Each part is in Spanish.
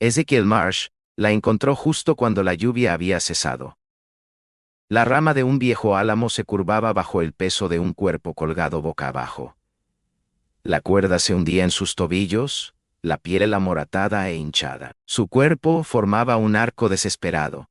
Ezekiel Marsh la encontró justo cuando la lluvia había cesado. La rama de un viejo álamo se curvaba bajo el peso de un cuerpo colgado boca abajo. La cuerda se hundía en sus tobillos, la piel amoratada e hinchada. Su cuerpo formaba un arco desesperado.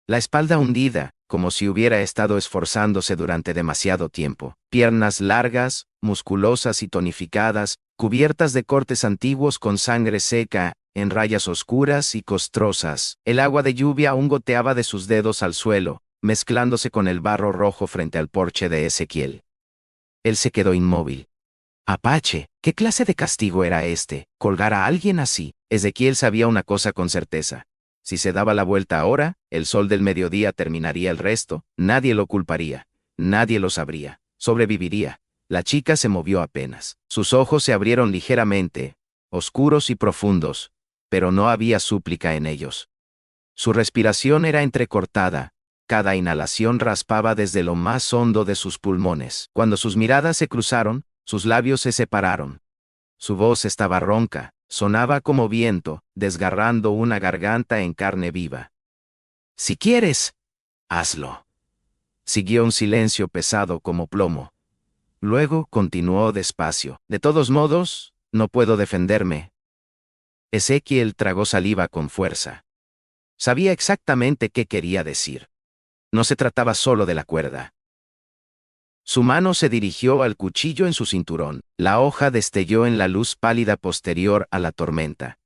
La espalda hundida, como si hubiera estado esforzándose durante demasiado tiempo. Piernas largas, musculosas y tonificadas, cubiertas de cortes antiguos con sangre seca, en rayas oscuras y costrosas. El agua de lluvia aún goteaba de sus dedos al suelo, mezclándose con el barro rojo frente al porche de Ezequiel. Él se quedó inmóvil. Apache, ¿qué clase de castigo era este? ¿Colgar a alguien así? Ezequiel sabía una cosa con certeza. Si se daba la vuelta ahora, el sol del mediodía terminaría el resto, nadie lo culparía, nadie lo sabría, sobreviviría. La chica se movió apenas. Sus ojos se abrieron ligeramente, oscuros y profundos, pero no había súplica en ellos. Su respiración era entrecortada, cada inhalación raspaba desde lo más hondo de sus pulmones. Cuando sus miradas se cruzaron, sus labios se separaron. Su voz estaba ronca, sonaba como viento, desgarrando una garganta en carne viva. Si quieres, hazlo. Siguió un silencio pesado como plomo. Luego continuó despacio. De todos modos, no puedo defenderme. Ezequiel tragó saliva con fuerza. Sabía exactamente qué quería decir. No se trataba solo de la cuerda. Su mano se dirigió al cuchillo en su cinturón. La hoja destelló en la luz pálida posterior a la tormenta.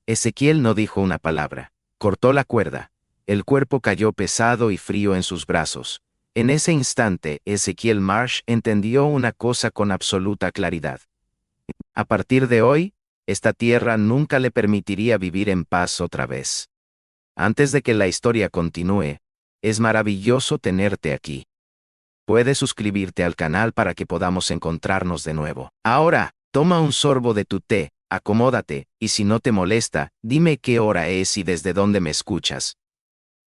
Ezequiel no dijo una palabra. Cortó la cuerda. El cuerpo cayó pesado y frío en sus brazos. En ese instante, Ezekiel Marsh entendió una cosa con absoluta claridad. A partir de hoy, esta tierra nunca le permitiría vivir en paz otra vez. Antes de que la historia continúe, es maravilloso tenerte aquí. Puedes suscribirte al canal para que podamos encontrarnos de nuevo. Ahora, toma un sorbo de tu té, acomódate, y si no te molesta, dime qué hora es y desde dónde me escuchas.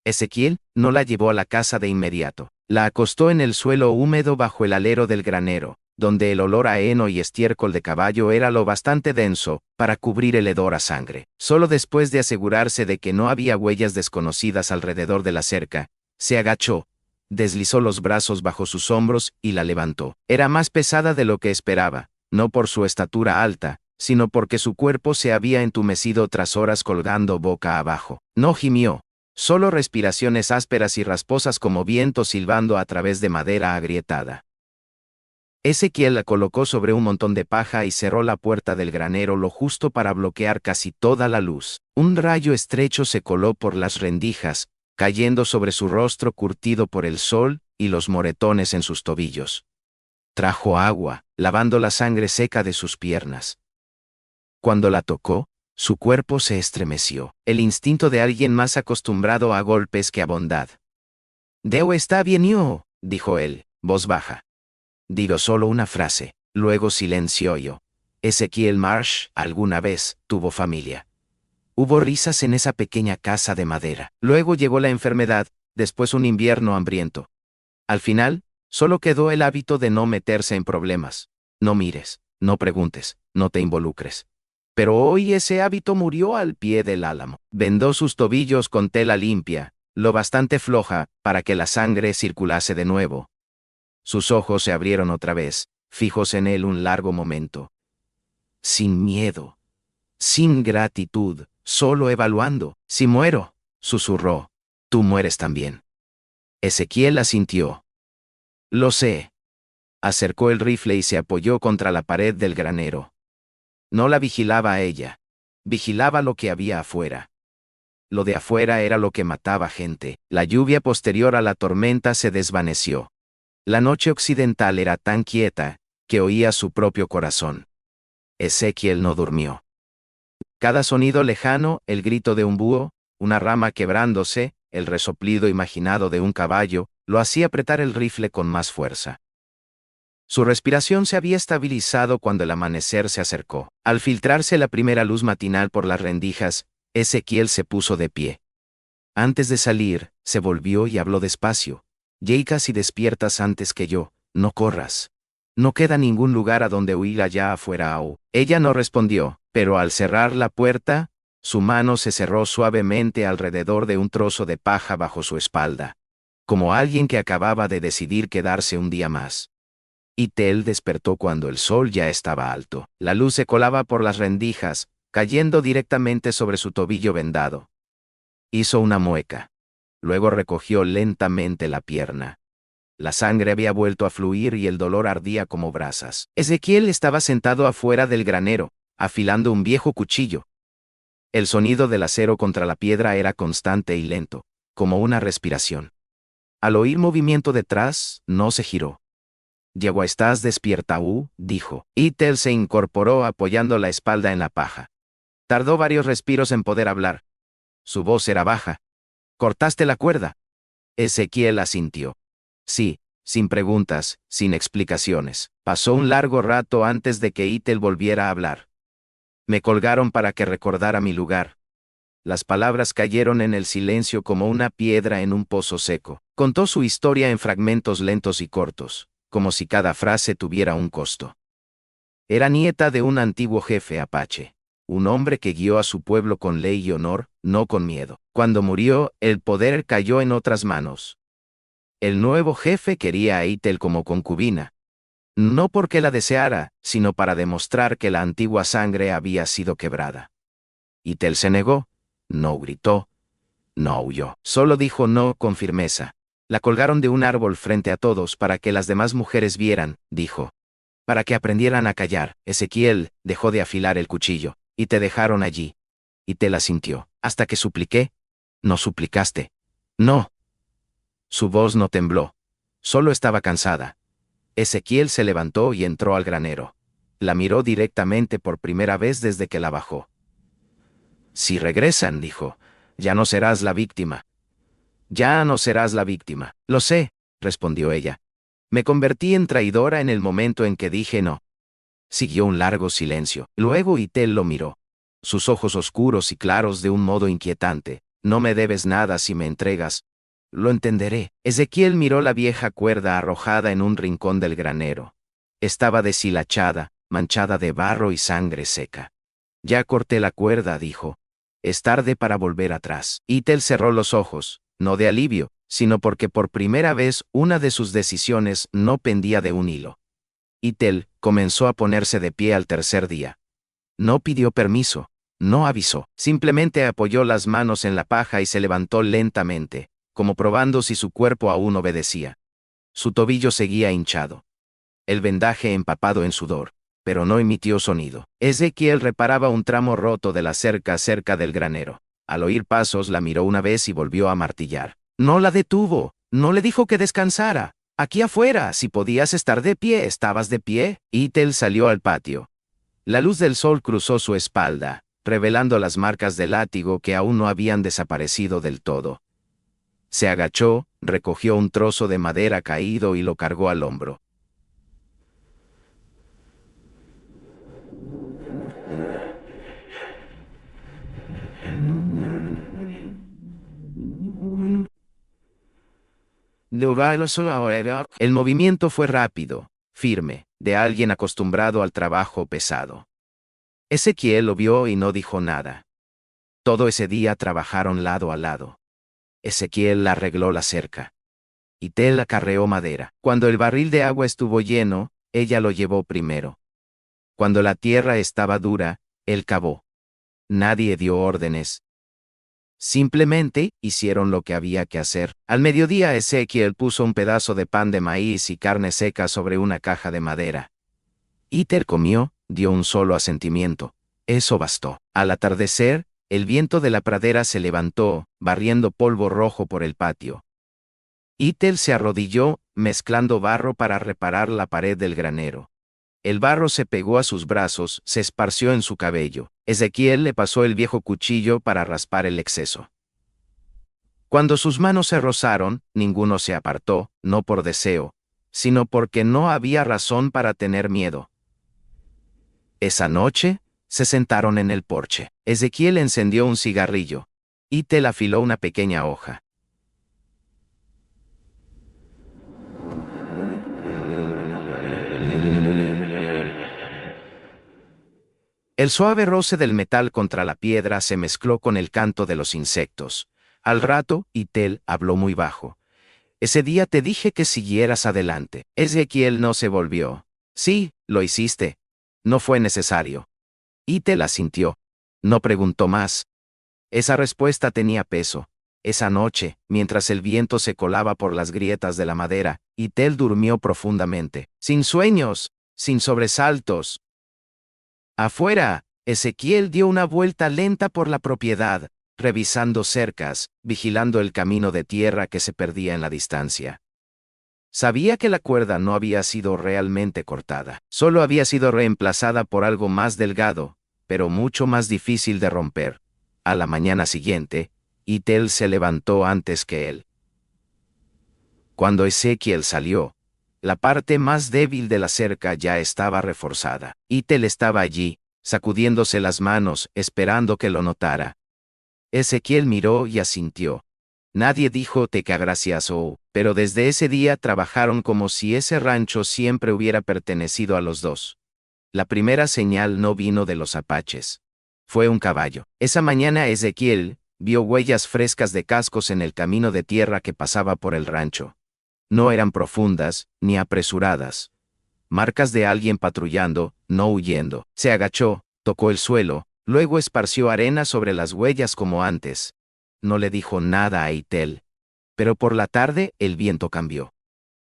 Ezequiel no la llevó a la casa de inmediato. La acostó en el suelo húmedo bajo el alero del granero, donde el olor a heno y estiércol de caballo era lo bastante denso para cubrir el hedor a sangre. Solo después de asegurarse de que no había huellas desconocidas alrededor de la cerca, se agachó, deslizó los brazos bajo sus hombros y la levantó. Era más pesada de lo que esperaba, no por su estatura alta, sino porque su cuerpo se había entumecido tras horas colgando boca abajo. No gimió, solo respiraciones ásperas y rasposas como viento silbando a través de madera agrietada. Ezequiel la colocó sobre un montón de paja y cerró la puerta del granero lo justo para bloquear casi toda la luz. Un rayo estrecho se coló por las rendijas, cayendo sobre su rostro curtido por el sol y los moretones en sus tobillos. Trajo agua, lavando la sangre seca de sus piernas. Cuando la tocó, su cuerpo se estremeció, el instinto de alguien más acostumbrado a golpes que a bondad. «Deo está bien yo», dijo él, voz baja. Digo solo una frase, luego silenció yo. Ezekiel Marsh alguna vez tuvo familia. Hubo risas en esa pequeña casa de madera. Luego llegó la enfermedad, después un invierno hambriento. Al final, solo quedó el hábito de no meterse en problemas. No mires, no preguntes, no te involucres. Pero hoy ese hábito murió al pie del álamo. Vendó sus tobillos con tela limpia, lo bastante floja para que la sangre circulase de nuevo. Sus ojos se abrieron otra vez, fijos en él un largo momento. Sin miedo, sin gratitud, solo evaluando. Si muero, susurró, tú mueres también. Ezequiel asintió. Lo sé. Acercó el rifle y se apoyó contra la pared del granero. No la vigilaba a ella. Vigilaba lo que había afuera. Lo de afuera era lo que mataba gente. La lluvia posterior a la tormenta se desvaneció. La noche occidental era tan quieta, que oía su propio corazón. Ezequiel no durmió. Cada sonido lejano, el grito de un búho, una rama quebrándose, el resoplido imaginado de un caballo, lo hacía apretar el rifle con más fuerza. Su respiración se había estabilizado cuando el amanecer se acercó. Al filtrarse la primera luz matinal por las rendijas, Ezequiel se puso de pie. Antes de salir, se volvió y habló despacio. Llegas y despiertas antes que yo, no corras. No queda ningún lugar a donde huir allá afuera. Ella no respondió, pero al cerrar la puerta, Su mano se cerró suavemente alrededor de un trozo de paja bajo su espalda, como alguien que acababa de decidir quedarse un día más. Tel despertó cuando el sol ya estaba alto. La luz se colaba por las rendijas, cayendo directamente sobre su tobillo vendado. Hizo una mueca. Luego recogió lentamente la pierna. La sangre había vuelto a fluir y el dolor ardía como brasas. Ezequiel estaba sentado afuera del granero, afilando un viejo cuchillo. El sonido del acero contra la piedra era constante y lento, como una respiración. Al oír movimiento detrás, no se giró. «Yegua, ¿estás despierta, dijo. Tel se incorporó apoyando la espalda en la paja. Tardó varios respiros en poder hablar. Su voz era baja. «¿Cortaste la cuerda?» Ezequiel asintió. Sí, sin preguntas, sin explicaciones. Pasó un largo rato antes de que Tel volviera a hablar. Me colgaron para que recordara mi lugar. Las palabras cayeron en el silencio como una piedra en un pozo seco. Contó su historia en fragmentos lentos y cortos, como si cada frase tuviera un costo. Era nieta de un antiguo jefe apache, un hombre que guió a su pueblo con ley y honor, no con miedo. Cuando murió, el poder cayó en otras manos. El nuevo jefe quería a Tel como concubina. No porque la deseara, sino para demostrar que la antigua sangre había sido quebrada. Tel se negó, no gritó, no huyó, solo dijo no con firmeza. La colgaron de un árbol frente a todos para que las demás mujeres vieran, dijo. Para que aprendieran a callar. Ezequiel dejó de afilar el cuchillo, y te dejaron allí. Tel asintió. Hasta que supliqué. No suplicaste. No. Su voz no tembló. Solo estaba cansada. Ezequiel se levantó y entró al granero. La miró directamente por primera vez desde que la bajó. Si regresan, dijo, ya no serás la víctima. Ya no serás la víctima. Lo sé, respondió ella. Me convertí en traidora en el momento en que dije no. Siguió un largo silencio. Luego Tel lo miró. Sus ojos oscuros y claros de un modo inquietante. No me debes nada si me entregas. Lo entenderé. Ezequiel miró la vieja cuerda arrojada en un rincón del granero. Estaba deshilachada, manchada de barro y sangre seca. Ya corté la cuerda, dijo. Es tarde para volver atrás. Tel cerró los ojos, no de alivio, sino porque por primera vez una de sus decisiones no pendía de un hilo. Tel comenzó a ponerse de pie al tercer día. No pidió permiso, no avisó, simplemente apoyó las manos en la paja y se levantó lentamente, como probando si su cuerpo aún obedecía. Su tobillo seguía hinchado. El vendaje empapado en sudor, pero no emitió sonido. Ezequiel reparaba un tramo roto de la cerca cerca del granero. Al oír pasos la miró una vez y volvió a martillar. No la detuvo, no le dijo que descansara. Aquí afuera, si podías estar de pie, estabas de pie. Tel salió al patio. La luz del sol cruzó su espalda, revelando las marcas del látigo que aún no habían desaparecido del todo. Se agachó, recogió un trozo de madera caído y lo cargó al hombro. El movimiento fue rápido, firme, de alguien acostumbrado al trabajo pesado. Ezequiel lo vio y no dijo nada. Todo ese día trabajaron lado a lado. Ezequiel arregló la cerca. Tel acarreó madera. Cuando el barril de agua estuvo lleno, ella lo llevó primero. Cuando la tierra estaba dura, él cavó. Nadie dio órdenes. Simplemente hicieron lo que había que hacer. Al mediodía Ezequiel puso un pedazo de pan de maíz y carne seca sobre una caja de madera. Tel comió, dio un solo asentimiento. Eso bastó. Al atardecer, el viento de la pradera se levantó, barriendo polvo rojo por el patio. Tel se arrodilló, mezclando barro para reparar la pared del granero. El barro se pegó a sus brazos, se esparció en su cabello. Ezequiel le pasó el viejo cuchillo para raspar el exceso. Cuando sus manos se rozaron, ninguno se apartó, no por deseo, sino porque no había razón para tener miedo. Esa noche, se sentaron en el porche. Ezequiel encendió un cigarrillo. Tel afiló una pequeña hoja. El suave roce del metal contra la piedra se mezcló con el canto de los insectos. Al rato, Itel habló muy bajo. Ese día te dije que siguieras adelante. Ezequiel no se volvió. Sí, lo hiciste. No fue necesario. Itel asintió. No preguntó más. Esa respuesta tenía peso. Esa noche, mientras el viento se colaba por las grietas de la madera, Itel durmió profundamente, sin sueños, sin sobresaltos. Afuera, Ezequiel dio una vuelta lenta por la propiedad, revisando cercas, vigilando el camino de tierra que se perdía en la distancia. Sabía que la cuerda no había sido realmente cortada, solo había sido reemplazada por algo más delgado, pero mucho más difícil de romper. A la mañana siguiente, Itel se levantó antes que él. Cuando Ezequiel salió, la parte más débil de la cerca ya estaba reforzada. Itel estaba allí, sacudiéndose las manos, esperando que lo notara. Ezequiel miró y asintió. Nadie dijo te que gracias pero desde ese día trabajaron como si ese rancho siempre hubiera pertenecido a los dos. La primera señal no vino de los apaches. Fue un caballo. Esa mañana Ezequiel vio huellas frescas de cascos en el camino de tierra que pasaba por el rancho. No eran profundas, ni apresuradas. Marcas de alguien patrullando, no huyendo. Se agachó, tocó el suelo, luego esparció arena sobre las huellas como antes. No le dijo nada a Itel. Pero por la tarde el viento cambió.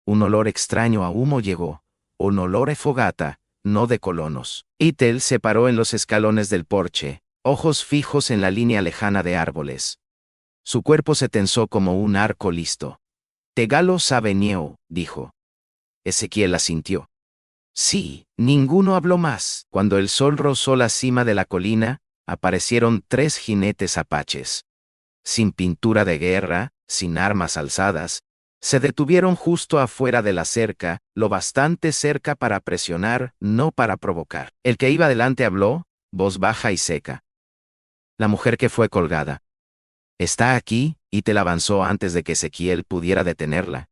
Un olor extraño a humo llegó. Un olor a fogata, no de colonos. Itel se paró en los escalones del porche, ojos fijos en la línea lejana de árboles. Su cuerpo se tensó como un arco listo. Tegalo sabe nieu, dijo. Ezequiel asintió. Sí, ninguno habló más. Cuando el sol rozó la cima de la colina, aparecieron 3 jinetes apaches. Sin pintura de guerra, sin armas alzadas, se detuvieron justo afuera de la cerca, lo bastante cerca para presionar, no para provocar. El que iba delante habló, voz baja y seca. La mujer que fue colgada. Está aquí, y te la avanzó antes de que Ezequiel pudiera detenerla.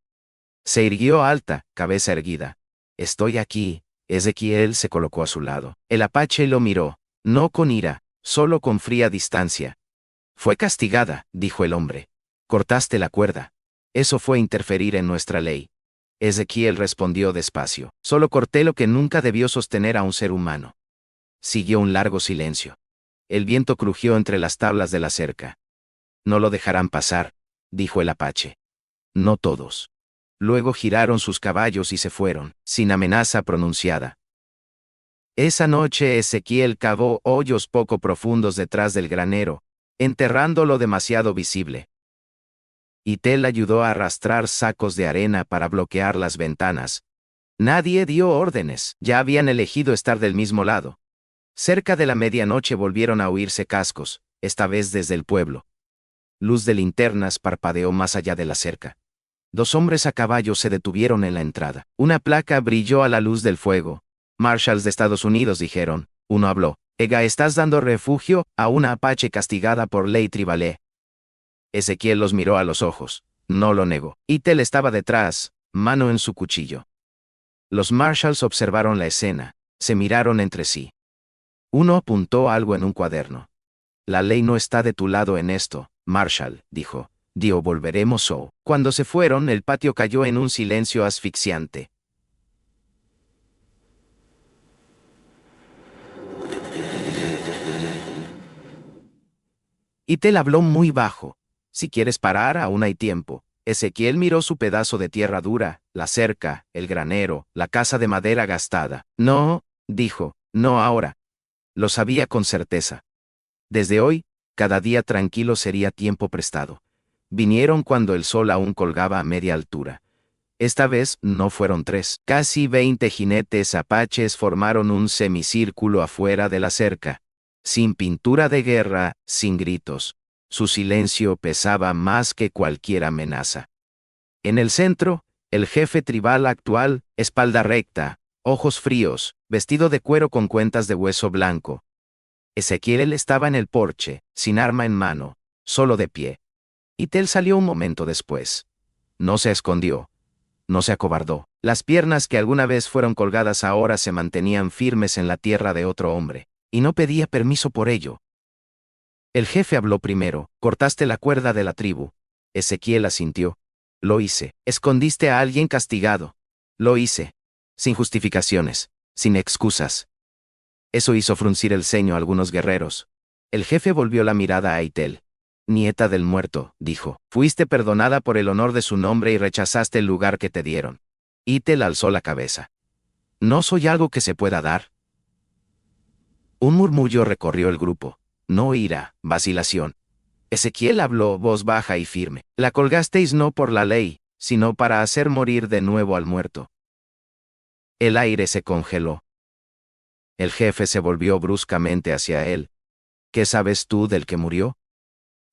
Se irguió alta, cabeza erguida. Estoy aquí. Ezequiel se colocó a su lado. El apache lo miró, no con ira, solo con fría distancia. Fue castigada, dijo el hombre. Cortaste la cuerda. Eso fue interferir en nuestra ley. Ezequiel respondió despacio. Solo corté lo que nunca debió sostener a un ser humano. Siguió un largo silencio. El viento crujió entre las tablas de la cerca. No lo dejarán pasar, dijo el apache. No todos. Luego giraron sus caballos y se fueron, sin amenaza pronunciada. Esa noche Ezequiel cavó hoyos poco profundos detrás del granero, enterrándolo demasiado visible. Itel ayudó a arrastrar sacos de arena para bloquear las ventanas. Nadie dio órdenes, ya habían elegido estar del mismo lado. Cerca de la medianoche volvieron a oírse cascos, esta vez desde el pueblo. Luz de linternas parpadeó más allá de la cerca. 2 hombres a caballo se detuvieron en la entrada. Una placa brilló a la luz del fuego. Marshals de Estados Unidos, dijeron. Uno habló. Ega, estás dando refugio a una apache castigada por ley tribal. Ezequiel los miró a los ojos. No lo negó. Itel estaba detrás, mano en su cuchillo. Los Marshals observaron la escena. Se miraron entre sí. Uno apuntó algo en un cuaderno. La ley no está de tu lado en esto, Marshall, dijo. Dio volveremos o. Cuando se fueron, el patio cayó en un silencio asfixiante. Itel habló muy bajo. Si quieres parar, aún hay tiempo. Ezequiel miró su pedazo de tierra dura, la cerca, el granero, la casa de madera gastada. No, dijo, no ahora. Lo sabía con certeza. Desde hoy, cada día tranquilo sería tiempo prestado. Vinieron cuando el sol aún colgaba a media altura. Esta vez no fueron 3. Casi 20 jinetes apaches formaron un semicírculo afuera de la cerca. Sin pintura de guerra, sin gritos. Su silencio pesaba más que cualquier amenaza. En el centro, el jefe tribal actual, espalda recta, ojos fríos, vestido de cuero con cuentas de hueso blanco. Ezequiel estaba en el porche, sin arma en mano, solo de pie. Itel salió un momento después. No se escondió. No se acobardó. Las piernas que alguna vez fueron colgadas ahora se mantenían firmes en la tierra de otro hombre. y no pedía permiso por ello. El jefe habló primero. Cortaste la cuerda de la tribu. Ezequiel asintió. Lo hice. Escondiste a alguien castigado. Lo hice. Sin justificaciones. Sin excusas. Eso hizo fruncir el ceño a algunos guerreros. El jefe volvió la mirada a Eitel. Nieta del muerto, dijo. Fuiste perdonada por el honor de su nombre y rechazaste el lugar que te dieron. Eitel alzó la cabeza. ¿No soy algo que se pueda dar? Un murmullo recorrió el grupo. No ira, vacilación. Ezequiel habló voz baja y firme. La colgasteis no por la ley, sino para hacer morir de nuevo al muerto. El aire se congeló. El jefe se volvió bruscamente hacia él. ¿Qué sabes tú del que murió?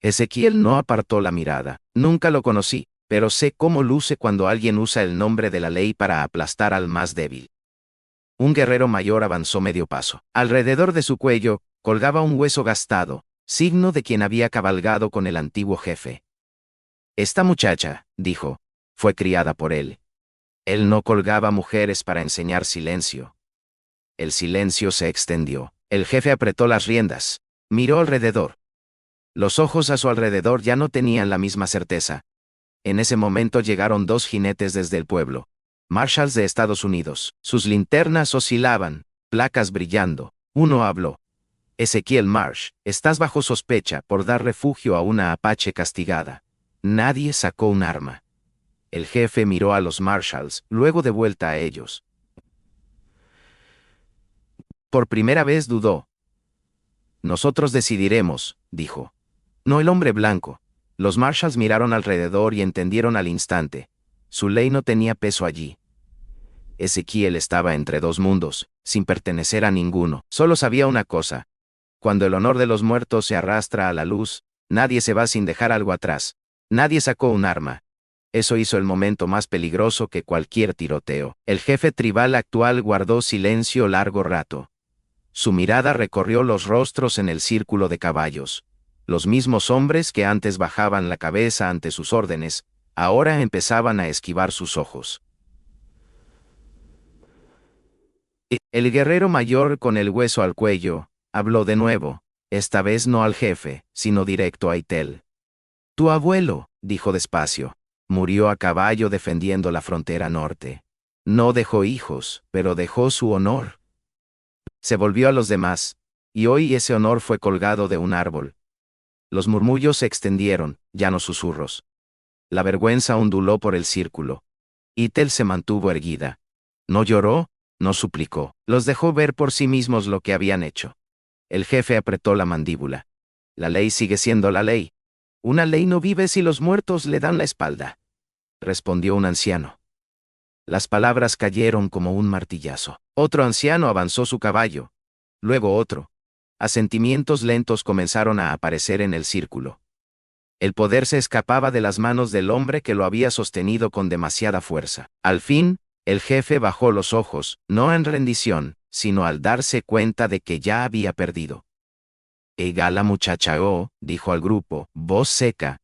Ezequiel no apartó la mirada. Nunca lo conocí, pero sé cómo luce cuando alguien usa el nombre de la ley para aplastar al más débil. Un guerrero mayor avanzó medio paso. Alrededor de su cuello, colgaba un hueso gastado, signo de quien había cabalgado con el antiguo jefe. Esta muchacha, dijo, fue criada por él. Él no colgaba mujeres para enseñar silencio. El silencio se extendió. El jefe apretó las riendas. Miró alrededor. Los ojos a su alrededor ya no tenían la misma certeza. En ese momento llegaron 2 jinetes desde el pueblo. Marshals de Estados Unidos. Sus linternas oscilaban, placas brillando. Uno habló. Ezequiel Marsh, estás bajo sospecha por dar refugio a una apache castigada. Nadie sacó un arma. El jefe miró a los Marshals, luego de vuelta a ellos. Por primera vez dudó. Nosotros decidiremos, dijo. No el hombre blanco. Los Marshals miraron alrededor y entendieron al instante. Su ley no tenía peso allí. Ezequiel estaba entre 2 mundos, sin pertenecer a ninguno. Solo sabía una cosa. Cuando el honor de los muertos se arrastra a la luz, nadie se va sin dejar algo atrás. Nadie sacó un arma. Eso hizo el momento más peligroso que cualquier tiroteo. El jefe tribal actual guardó silencio largo rato. Su mirada recorrió los rostros en el círculo de caballos. Los mismos hombres que antes bajaban la cabeza ante sus órdenes, ahora empezaban a esquivar sus ojos. El guerrero mayor con el hueso al cuello, habló de nuevo, esta vez no al jefe, sino directo a Eitel. Tu abuelo, dijo despacio, murió a caballo defendiendo la frontera norte. No dejó hijos, pero dejó su honor. Se volvió a los demás, y hoy ese honor fue colgado de un árbol. Los murmullos se extendieron, ya no susurros. La vergüenza onduló por el círculo. Eitel se mantuvo erguida. No lloró, no suplicó, los dejó ver por sí mismos lo que habían hecho. El jefe apretó la mandíbula. La ley sigue siendo la ley. Una ley no vive si los muertos le dan la espalda, respondió un anciano. Las palabras cayeron como un martillazo. Otro anciano avanzó su caballo. Luego otro. Asentimientos lentos comenzaron a aparecer en el círculo. El poder se escapaba de las manos del hombre que lo había sostenido con demasiada fuerza. Al fin, el jefe bajó los ojos, no en rendición, sino al darse cuenta de que ya había perdido. La muchacha, dijo al grupo, voz seca.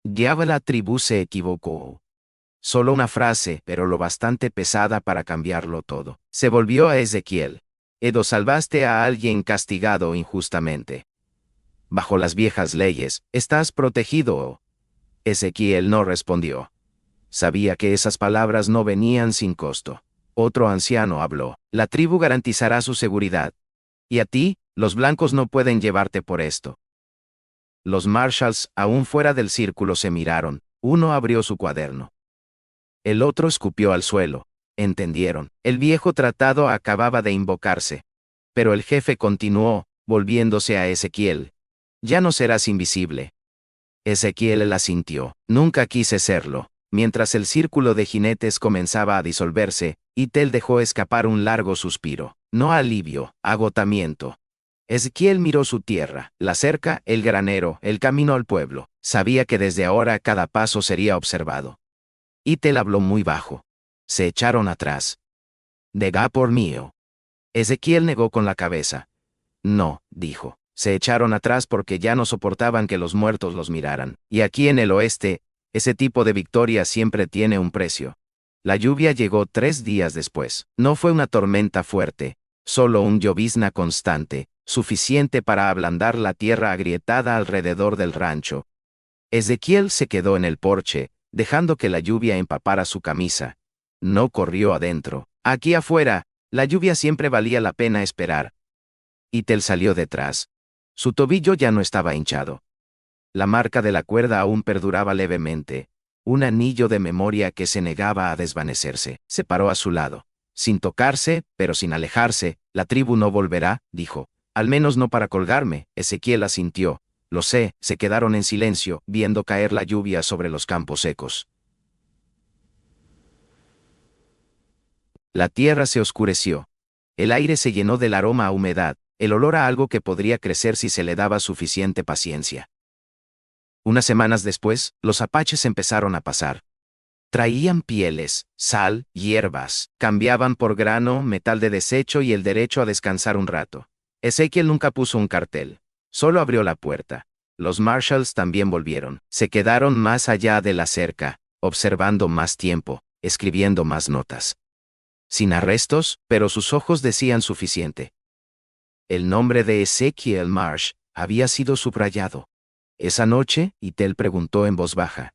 Ya la tribu se equivocó. Solo una frase, pero lo bastante pesada para cambiarlo todo. Se volvió a Ezequiel. Edo, salvaste a alguien castigado injustamente. Bajo las viejas leyes, estás protegido. Ezequiel no respondió. Sabía que esas palabras no venían sin costo. Otro anciano habló. La tribu garantizará su seguridad. Y a ti, los blancos no pueden llevarte por esto. Los Marshals, aún fuera del círculo, se miraron. Uno abrió su cuaderno. El otro escupió al suelo. Entendieron. El viejo tratado acababa de invocarse. Pero el jefe continuó, volviéndose a Ezequiel. Ya no serás invisible. Ezequiel la sintió. Nunca quise serlo. Mientras el círculo de jinetes comenzaba a disolverse, Eitel dejó escapar un largo suspiro. No alivio, agotamiento. Ezequiel miró su tierra, la cerca, el granero, el camino al pueblo. Sabía que desde ahora cada paso sería observado. Eitel habló muy bajo. Se echaron atrás. «Dega por mío». Ezequiel negó con la cabeza. «No», dijo. Se echaron atrás porque ya no soportaban que los muertos los miraran. Y aquí en el oeste, ese tipo de victoria siempre tiene un precio. La lluvia llegó 3 días después. No fue una tormenta fuerte, solo un llovizna constante, suficiente para ablandar la tierra agrietada alrededor del rancho. Ezequiel se quedó en el porche, dejando que la lluvia empapara su camisa. No corrió adentro. Aquí afuera, la lluvia siempre valía la pena esperar. Ethel salió detrás. Su tobillo ya no estaba hinchado. La marca de la cuerda aún perduraba levemente, un anillo de memoria que se negaba a desvanecerse. Se paró a su lado. Sin tocarse, pero sin alejarse, la tribu no volverá, dijo. Al menos no para colgarme. Ezequiel asintió. Lo sé. Se quedaron en silencio, viendo caer la lluvia sobre los campos secos. La tierra se oscureció. El aire se llenó del aroma a humedad, el olor a algo que podría crecer si se le daba suficiente paciencia. Unas semanas después, los apaches empezaron a pasar. Traían pieles, sal, hierbas, cambiaban por grano, metal de desecho y el derecho a descansar un rato. Ezequiel nunca puso un cartel. Solo abrió la puerta. Los Marshalls también volvieron. Se quedaron más allá de la cerca, observando más tiempo, escribiendo más notas. Sin arrestos, pero sus ojos decían suficiente. El nombre de Ezekiel Marsh había sido subrayado. Esa noche, Ethel preguntó en voz baja.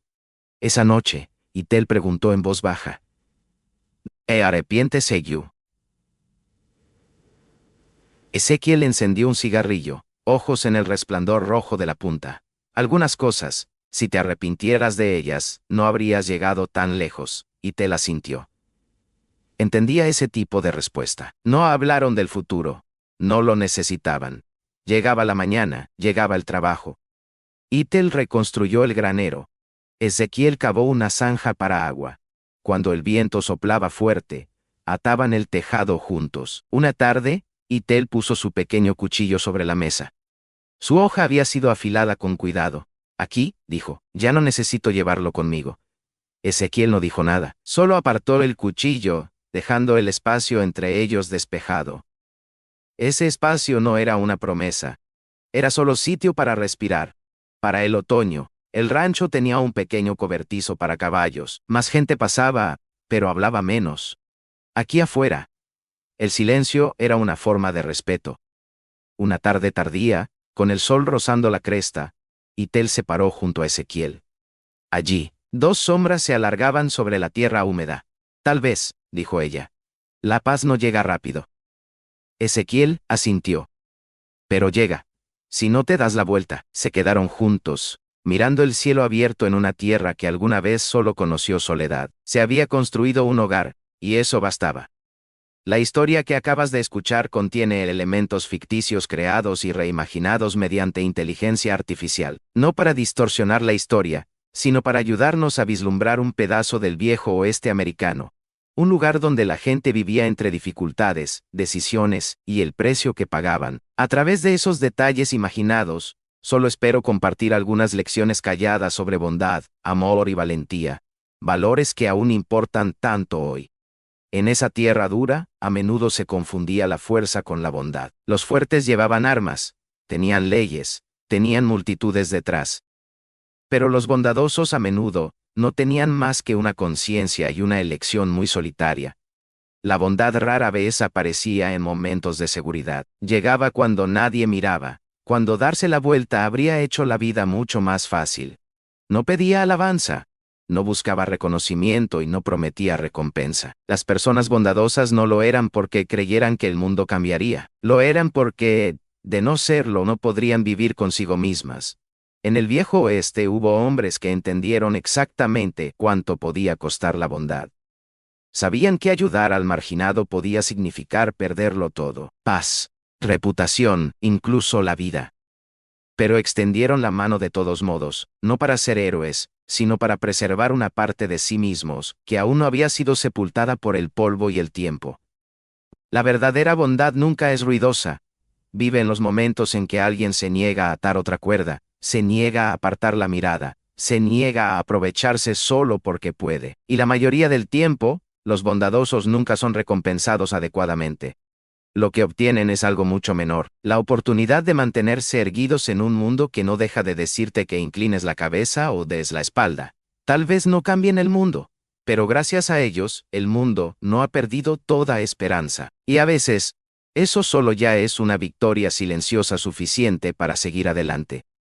Esa noche, Ethel preguntó en voz baja. ¿Arrepiéntese you? Ezequiel encendió un cigarrillo, ojos en el resplandor rojo de la punta. Algunas cosas, si te arrepintieras de ellas, no habrías llegado tan lejos, Ethel asintió. Entendía ese tipo de respuesta. No hablaron del futuro. No lo necesitaban. Llegaba la mañana, llegaba el trabajo. Ethel reconstruyó el granero. Ezequiel cavó una zanja para agua. Cuando el viento soplaba fuerte, ataban el tejado juntos. Una tarde, Ethel puso su pequeño cuchillo sobre la mesa. Su hoja había sido afilada con cuidado. Aquí, dijo, ya no necesito llevarlo conmigo. Ezequiel no dijo nada, solo apartó el cuchillo, dejando el espacio entre ellos despejado. Ese espacio no era una promesa. Era solo sitio para respirar. Para el otoño, el rancho tenía un pequeño cobertizo para caballos. Más gente pasaba, pero hablaba menos. Aquí afuera, el silencio era una forma de respeto. Una tarde tardía, con el sol rozando la cresta, Ethel se paró junto a Ezequiel. Allí, dos sombras se alargaban sobre la tierra húmeda. Tal vez, dijo ella. La paz no llega rápido. Ezequiel asintió. Pero llega. Si no te das la vuelta. Se quedaron juntos, mirando el cielo abierto en una tierra que alguna vez solo conoció soledad. Se había construido un hogar, y eso bastaba. La historia que acabas de escuchar contiene elementos ficticios creados y reimaginados mediante inteligencia artificial, no para distorsionar la historia, sino para ayudarnos a vislumbrar un pedazo del viejo oeste americano. Un lugar donde la gente vivía entre dificultades, decisiones y el precio que pagaban. A través de esos detalles imaginados, solo espero compartir algunas lecciones calladas sobre bondad, amor y valentía, valores que aún importan tanto hoy. En esa tierra dura, a menudo se confundía la fuerza con la bondad. Los fuertes llevaban armas, tenían leyes, tenían multitudes detrás. Pero los bondadosos a menudo no tenían más que una conciencia y una elección muy solitaria. La bondad rara vez aparecía en momentos de seguridad. Llegaba cuando nadie miraba, cuando darse la vuelta habría hecho la vida mucho más fácil. No pedía alabanza, no buscaba reconocimiento y no prometía recompensa. Las personas bondadosas no lo eran porque creyeran que el mundo cambiaría. Lo eran porque, de no serlo, no podrían vivir consigo mismas. En el viejo oeste hubo hombres que entendieron exactamente cuánto podía costar la bondad. Sabían que ayudar al marginado podía significar perderlo todo: paz, reputación, incluso la vida. Pero extendieron la mano de todos modos, no para ser héroes, sino para preservar una parte de sí mismos, que aún no había sido sepultada por el polvo y el tiempo. La verdadera bondad nunca es ruidosa. Vive en los momentos en que alguien se niega a atar otra cuerda, se niega a apartar la mirada, se niega a aprovecharse solo porque puede. Y la mayoría del tiempo, los bondadosos nunca son recompensados adecuadamente. Lo que obtienen es algo mucho menor: la oportunidad de mantenerse erguidos en un mundo que no deja de decirte que inclines la cabeza o des la espalda. Tal vez no cambien el mundo, pero gracias a ellos, el mundo no ha perdido toda esperanza. Y a veces, Eso solo ya es una victoria silenciosa suficiente para seguir adelante.